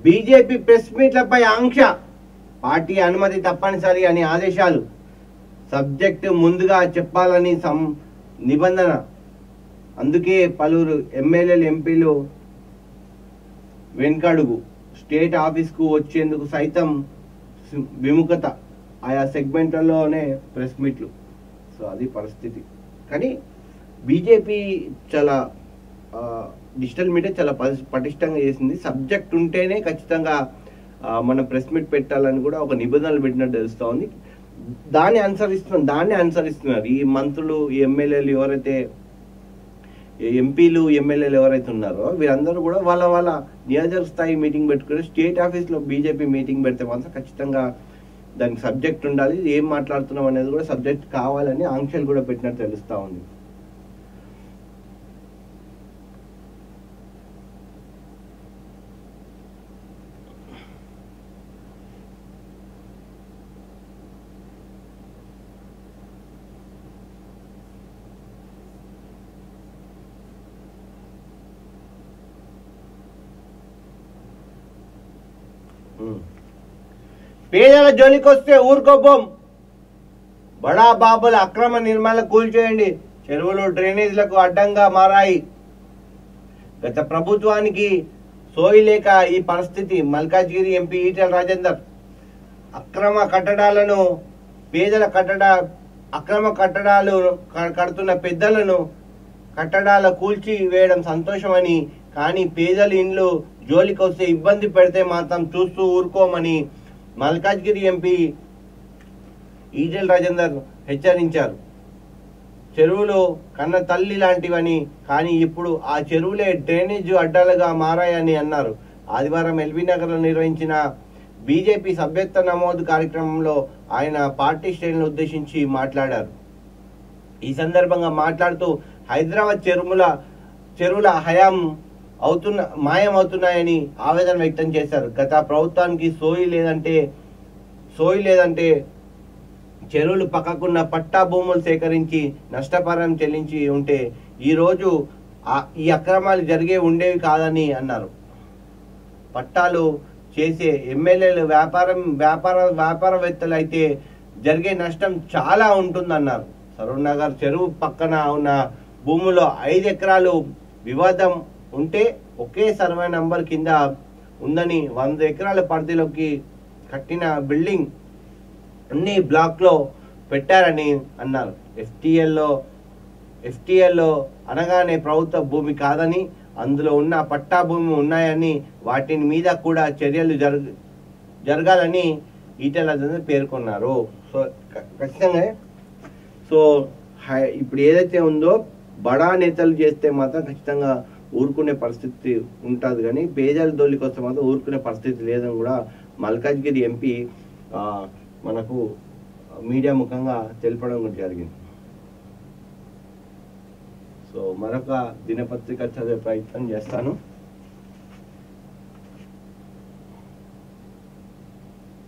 BJP press మీట్లపై ఆంక్ష, party అనుమతి తప్పనిసరి అని ఆదేశాలు, సబ్జెక్టు ముందుగా చెప్పాలని నిబంధన. అందుకే పలువురు ఎమ్మెల్యేలు ఎంపీలు వెనుకడుగు, స్టేట్ ఆఫీస్కు వచ్చేందుకు సైతం విముఖత, ఆయా సెగ్మెంట్లలోనే ప్రెస్ మీట్లు. సో అది పరిస్థితి. కానీ బీజేపీ చాలా డిజిటల్ మీడియా చాలా పటిష్టంగా చేసింది. సబ్జెక్ట్ ఉంటేనే ఖచ్చితంగా మన ప్రెస్ మీట్ పెట్టాలని కూడా ఒక నిబంధనలు పెట్టినట్టు తెలుస్తూ ఉంది. దాన్ని అనుసరిస్తున్నారు ఈ మంత్రులు, ఈ ఎమ్మెల్యేలు ఎవరైతే, ఎంపీలు ఎమ్మెల్యేలు ఎవరైతే ఉన్నారో వీరందరూ కూడా వాళ్ళ నియోజక స్థాయి మీటింగ్ పెట్టుకుని స్టేట్ ఆఫీస్లో బీజేపీ మీటింగ్ పెడితే మాత్రం ఖచ్చితంగా దానికి సబ్జెక్ట్ ఉండాలి, ఏం మాట్లాడుతున్నాం అనేది కూడా సబ్జెక్ట్ కావాలని ఆంక్షలు కూడా పెట్టినట్టు తెలుస్తూ ఉంది. పేదల జోలికొస్తే ఊరుకోబోం, బడా బాబుల అక్రమ నిర్మాణాలు కూల్చేయండి, చెరువులు డ్రైనేజీలకు అడ్డంగా మారాయి. గత ప్రభుత్వానికి సోయి లేక ఈ పరిస్థితి. మల్కాజ్గిరి ఎంపీ ఈటెల రాజేందర్ అక్రమ కట్టడాలు కడుతున్న పెద్దలను కట్టడాలు కూల్చి వేయడం సంతోషమని, కానీ పేదల ఇండ్లు జోలికొస్తే ఇబ్బంది పెడితే మాత్రం చూస్తూ ఊరుకోమని మల్కాజ్గిరి ఎంపీ ఈటెల రాజేందర్ హెచ్చరించారు. చెరువులు కన్న తల్లి లాంటివని, కానీ ఇప్పుడు ఆ చెరువులే డ్రైనేజ్ అడ్డాలుగా మారాయని అన్నారు. ఆదివారం ఎల్బీనగర్లో నిర్వహించిన బీజేపీ సభ్యత్వ నమోదు కార్యక్రమంలో ఆయన పార్టీ శ్రేణులను ఉద్దేశించి మాట్లాడారు. ఈ సందర్భంగా మాట్లాడుతూ హైదరాబాద్ చెరువుల మాయం అవుతున్నాయని ఆవేదన వ్యక్తం చేశారు. గత ప్రభుత్వానికి సోయి లేదంటే చెరువులు పక్కకున్న పట్టా భూములు సేకరించి నష్టపరిహారం చెల్లించి ఉంటే ఈరోజు ఈ అక్రమాలు ఉండేవి కాదని అన్నారు. పట్టాలు చేసే ఎమ్మెల్యేలు వ్యాపారవేత్తలు అయితే జరిగే నష్టం చాలా ఉంటుందన్నారు. సరూర్ నగర్ చెరువు పక్కన ఉన్న భూములో 5 ఎకరాలు వివాదం ఉంటే ఒకే సర్వే నంబర్ కింద ఉందని 100 ఎకరాల పరిధిలోకి కట్టిన బిల్డింగ్ అన్ని బ్లాక్లో పెట్టారని అన్నారు. ఎఫ్టీఎల్లో అనగానే ప్రభుత్వ భూమి కాదని, అందులో ఉన్న పట్టా భూమి ఉన్నాయని, వాటిని మీద కూడా చర్యలు జరగాలని ఈటెల పేర్కొన్నారు. సో ఖచ్చితంగా ఇప్పుడు ఏదైతే ఉందో బడా నేతలు చేస్తే మాత్రం ఖచ్చితంగా ఊరుకునే పరిస్థితి ఉంటుంది, కానీ పేదల దోలికి వస్తే మాత్రం ఊరుకునే పరిస్థితి లేదని కూడా మల్కాజ్గిరి ఎంపీ మనకు మీడియా ముఖంగా తెలపడం కూడా జరిగింది. సో మరొక దినపత్రిక చదివే ప్రయత్నం చేస్తాను.